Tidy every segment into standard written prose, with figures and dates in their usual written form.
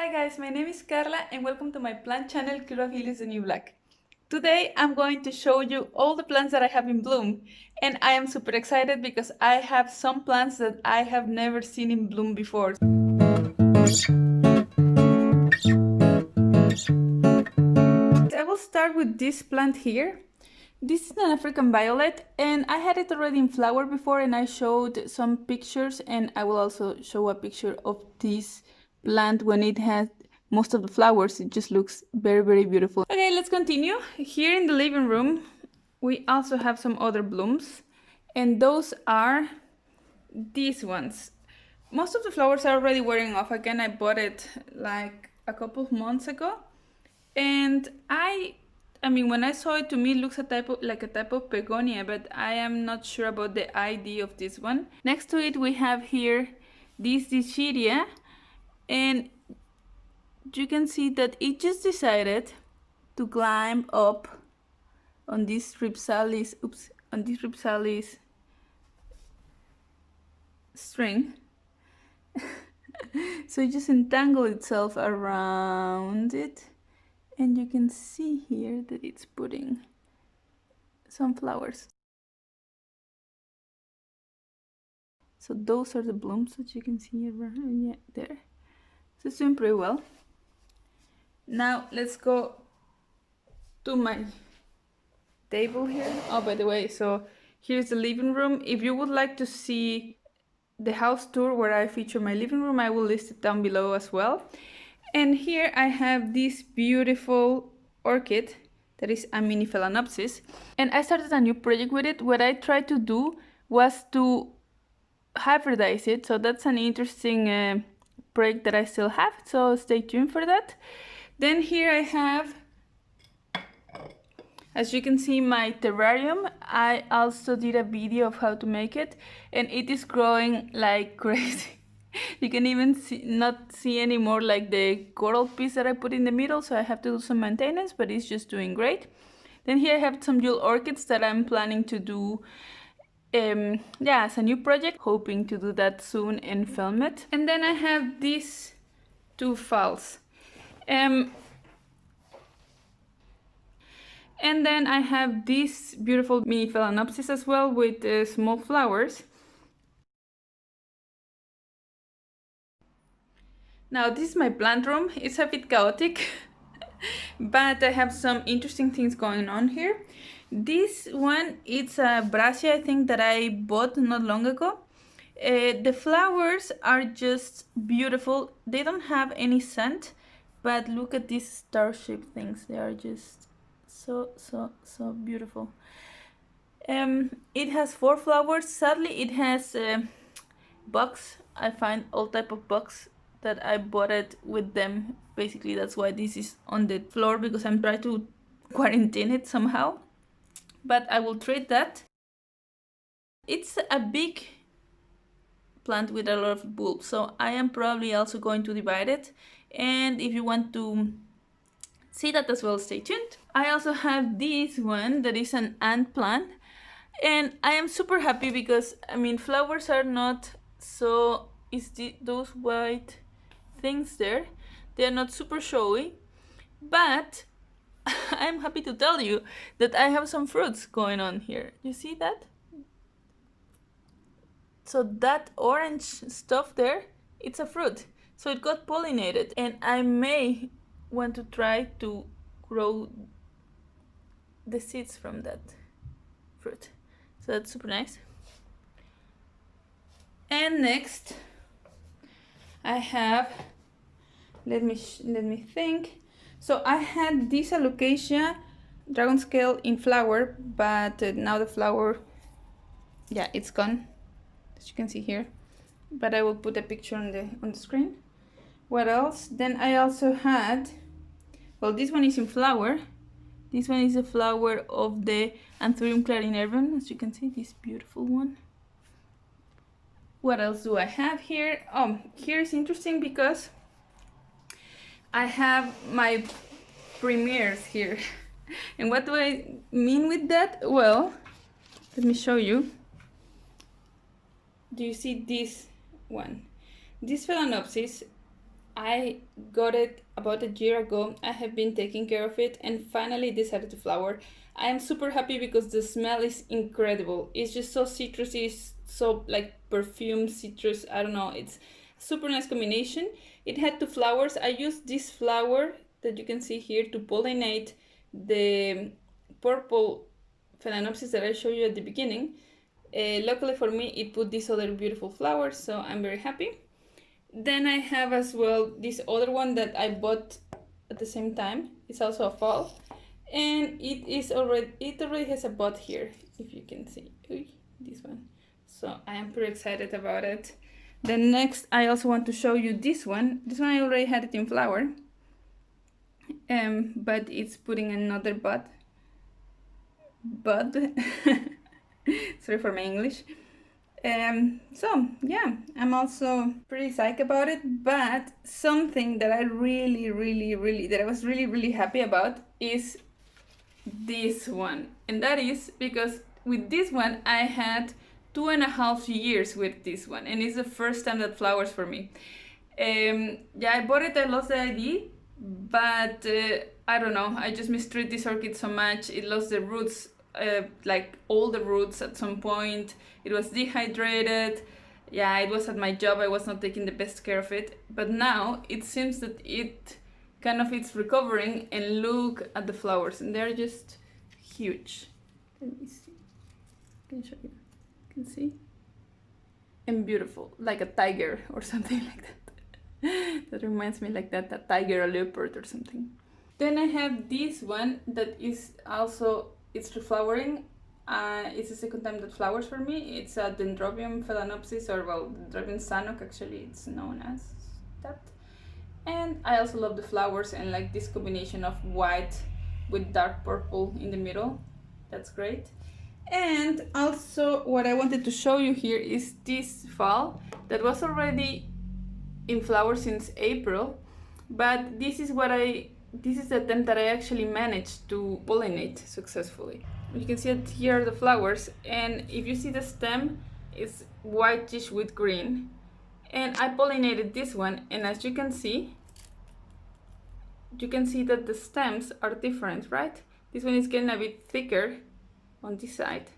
Hi guys, my name is Carla and welcome to my plant channel Chlorophyll is the New Black. Today I'm going to show you all the plants that I have in bloom, and I am super excited because I have some plants that I have never seen in bloom before. I will start with this plant here. This is an African violet and I had it already in flower before, and I showed some pictures, and I will also show a picture of this plant when it has most of the flowers. It just looks very beautiful. Okay, let's continue. Here in the living room we also have some other blooms, and those are these ones. Most of the flowers are already wearing off. Again, I bought it like a couple of months ago, and I mean, when I saw it, to me it looks a type of begonia, but I am not sure about the ID of this one. Next to it we have here this Dichiria, and you can see that it just decided to climb up on this Rhipsalis, string. So it just entangled itself around it, and you can see here that it's putting some flowers. So those are the blooms that you can see around, yeah, there. So it's doing pretty well. Now let's go to my table here. Oh, by the way, so here's the living room. If you would like to see the house tour where I feature my living room, I will list it down below as well. And here I have this beautiful orchid that is a mini phalaenopsis, and I started a new project with it. What I tried to do was to hybridize it, so that's an interesting project that I still have, so stay tuned for that. Then here I have, as you can see, my terrarium. I also did a video of how to make it, and it is growing like crazy. You can even not see anymore like the coral piece that I put in the middle, so I have to do some maintenance, but it's just doing great. Then here I have some jewel orchids that I'm planning to do yeah, as a new project, hoping to do that soon and film it. And then I have these two falls. And then I have this beautiful mini phalaenopsis as well with small flowers. Now this is my plant room. It's a bit chaotic, but I have some interesting things going on here. This one, it's a Brasia, I think, that I bought not long ago. The flowers are just beautiful. They don't have any scent, but look at these star-shaped things. They are just so beautiful. It has 4 flowers. Sadly, it has bugs. I find all type of bugs that I bought it with them. Basically, that's why this is on the floor, because I'm trying to quarantine it somehow. But I will treat that. It's a big plant with a lot of bulbs, so I am probably also going to divide it. And if you want to see that as well, stay tuned. I also have this one that is an ant plant, and I am super happy because, I mean, flowers are not so, those white things there, they're not super showy, but I'm happy to tell you that I have some fruits going on here. You see that? So that orange stuff there, it's a fruit. So it got pollinated, and I may want to try to grow the seeds from that fruit. So that's super nice. And next I have, let me think. So I had this alocasia dragon scale in flower, but now the flower, yeah, it's gone, as you can see here. But I will put a picture on the screen. What else? Then I also had, well, this one is in flower. This one is a flower of the Anthurium clarinervum, as you can see, this beautiful one. What else do I have here? Oh, here is interesting because I have my premieres here. And what do I mean with that? Well, let me show you. Do you see this one? This phalaenopsis, I got it about a year ago. I have been taking care of it and finally decided to flower. I am super happy because the smell is incredible. It's just so citrusy, it's so like perfume citrus. I don't know, it's a super nice combination. It had 2 flowers. I used this flower that you can see here to pollinate the purple phalaenopsis that I showed you at the beginning. Luckily for me, it put these other beautiful flowers, so I'm very happy. Then I have as well this other one that I bought at the same time. It's also a fall, and it already has a bud here, if you can see. This one. So I am pretty excited about it. Then next, I also want to show you this one. This one I already had it in flower, but it's putting another bud. Sorry for my English. So yeah, I'm also pretty psyched about it, but something that I was really happy about is this one. And that is because with this one I had 2.5 years with this one, and it's the first time that flowers for me. Yeah, I bought it, I lost the ID, but I don't know, I just mistreat this orchid so much. It lost the roots, like all the roots at some point. It was dehydrated. Yeah, it was at my job, I was not taking the best care of it, but now it seems that it's recovering. And look at the flowers, and they're just huge. Let me see, I can show you. You can see, and beautiful, like a tiger or something like that. That reminds me like that, a tiger, a leopard or something. Then I have this one that is also, it's reflowering. It's the second time that flowers for me. It's a Dendrobium phalaenopsis, or well, Dendrobium sanok, actually it's known as that. And I also love the flowers and like this combination of white with dark purple in the middle. That's great. And also what I wanted to show you here is this fall that was already in flower since April, but this is the attempt that I actually managed to pollinate successfully. You can see that here are the flowers, and if you see the stem, it's whitish with green. And I pollinated this one, and as you can see that the stems are different, right? This one is getting a bit thicker on this side,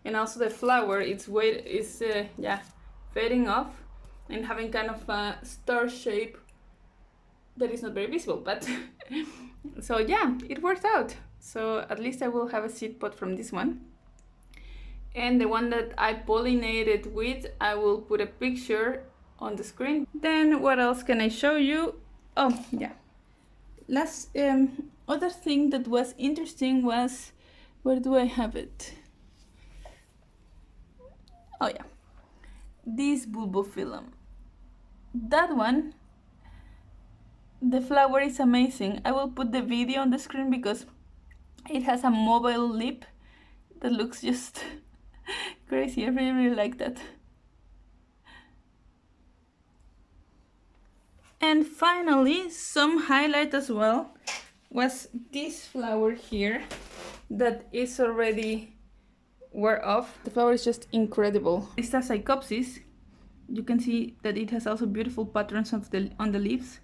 and also the flower is fading off and having kind of a star shape that is not very visible, but so yeah, it worked out. So at least I will have a seed pod from this one. And the one that I pollinated with, I will put a picture on the screen. Then what else can I show you? Oh yeah, last other thing that was interesting was, where do I have it? Oh yeah, this bulbophyllum. That one, the flower is amazing. I will put the video on the screen because it has a mobile lip that looks just crazy. I really like that. And finally, some highlight as well was this flower here that is already wore off. The flower is just incredible. It's a Psychopsis. You can see that it has also beautiful patterns on the leaves.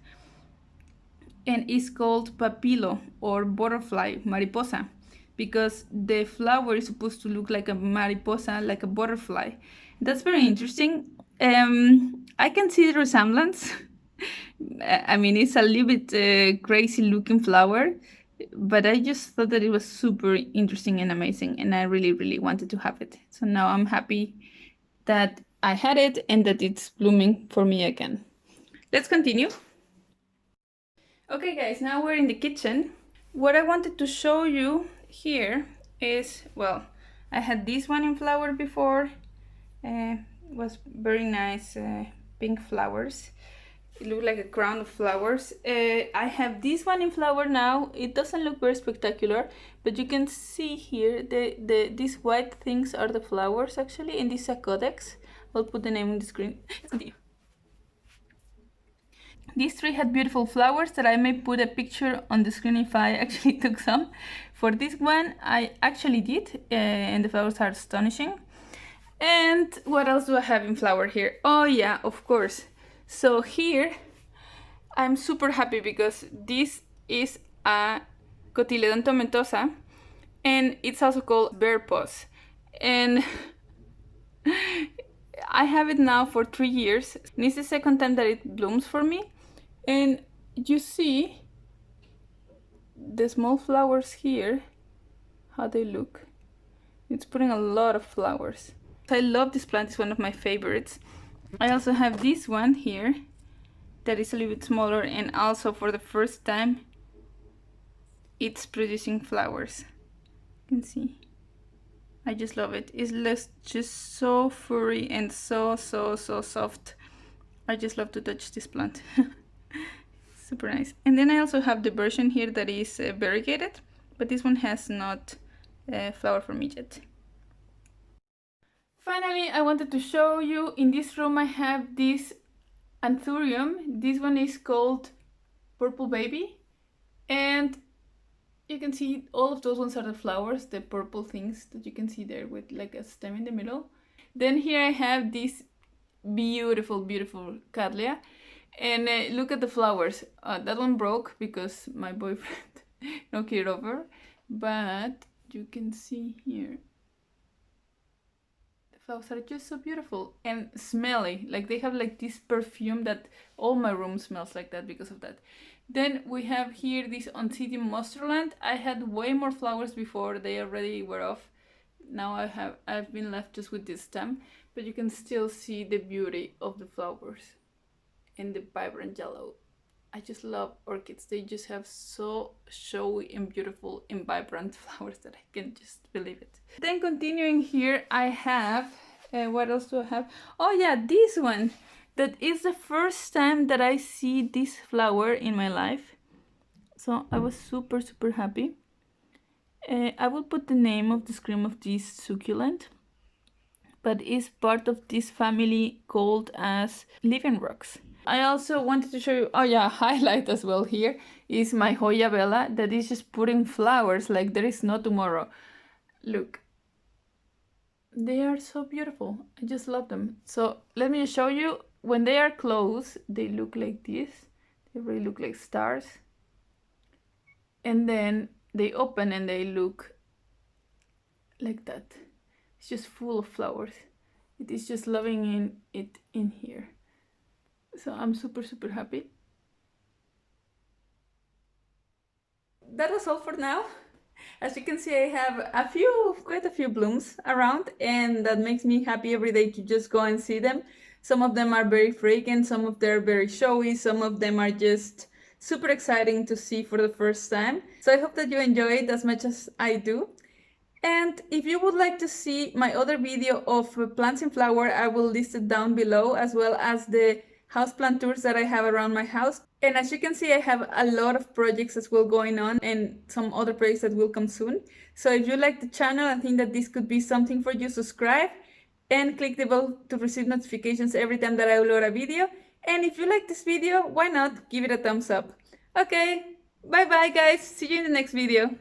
And it's called papillo, or butterfly mariposa, because the flower is supposed to look like a mariposa, like a butterfly. That's very interesting. I can see the resemblance. I mean, it's a little bit crazy looking flower, but I just thought that it was super interesting and amazing, and I really wanted to have it. So now I'm happy that I had it and that it's blooming for me again. Let's continue. Okay guys, now we're in the kitchen. What I wanted to show you here is, well, I had this one in flower before. It was very nice pink flowers. It looked like a crown of flowers. I have this one in flower now. It doesn't look very spectacular, but you can see here these white things are the flowers actually, and this is a codex. I'll put the name on the screen. Let's continue. These three had beautiful flowers that I may put a picture on the screen if I actually took some. For this one, I actually did, and the flowers are astonishing. And what else do I have in flower here? Oh yeah, of course. So here I'm super happy because this is a Cotyledon tomentosa, and it's also called bear paws. And I have it now for 3 years, and it's the second time that it blooms for me. And you see the small flowers here, how they look. It's putting a lot of flowers. I love this plant, it's one of my favorites. I also have this one here that is a little bit smaller, and also for the first time it's producing flowers. You can see. I just love it. It's just so furry and so soft. I just love to touch this plant. Super nice. And then I also have the version here that is variegated, but this one has not flower for me yet. Finally, I wanted to show you, in this room I have this anthurium. This one is called Purple Baby, and you can see all of those ones are the flowers, the purple things that you can see there with like a stem in the middle. Then here I have this beautiful cattleya, and look at the flowers. That one broke because my boyfriend knocked it over, but you can see here the flowers are just so beautiful and smelly. Like they have like this perfume that all my room smells like that because of that. Then we have here this Oncidium Monsterland. I had way more flowers before, they already were off. Now I've been left just with this stem, but you can still see the beauty of the flowers and the vibrant yellow. I just love orchids. They just have so showy and beautiful and vibrant flowers that I can just believe it. Then continuing here, I have, what else do I have? Oh yeah, this one. That is the first time that I see this flower in my life. So I was super happy. I will put the name of the scream of this succulent, but it's part of this family called as living rocks. I also wanted to show you, oh yeah, highlight as well here is my Hoya Bella that is just putting flowers like there is no tomorrow. Look. They are so beautiful. I just love them. So let me show you. When they are closed, they look like this. They really look like stars. And then they open and they look like that. It's just full of flowers. It is just loving it in here. So I'm super happy. That was all for now. As you can see, I have quite a few blooms around, and that makes me happy every day to just go and see them. Some of them are very fragrant, some of them are very showy, some of them are just super exciting to see for the first time. So I hope that you enjoy it as much as I do. And if you would like to see my other video of plants in flower, I will list it down below, as well as the houseplant tours that I have around my house. And as you can see, I have a lot of projects as well going on, and some other projects that will come soon. So if you like the channel and think that this could be something for you, subscribe and click the bell to receive notifications every time that I upload a video. And if you like this video, why not give it a thumbs up? Okay, bye bye guys, see you in the next video.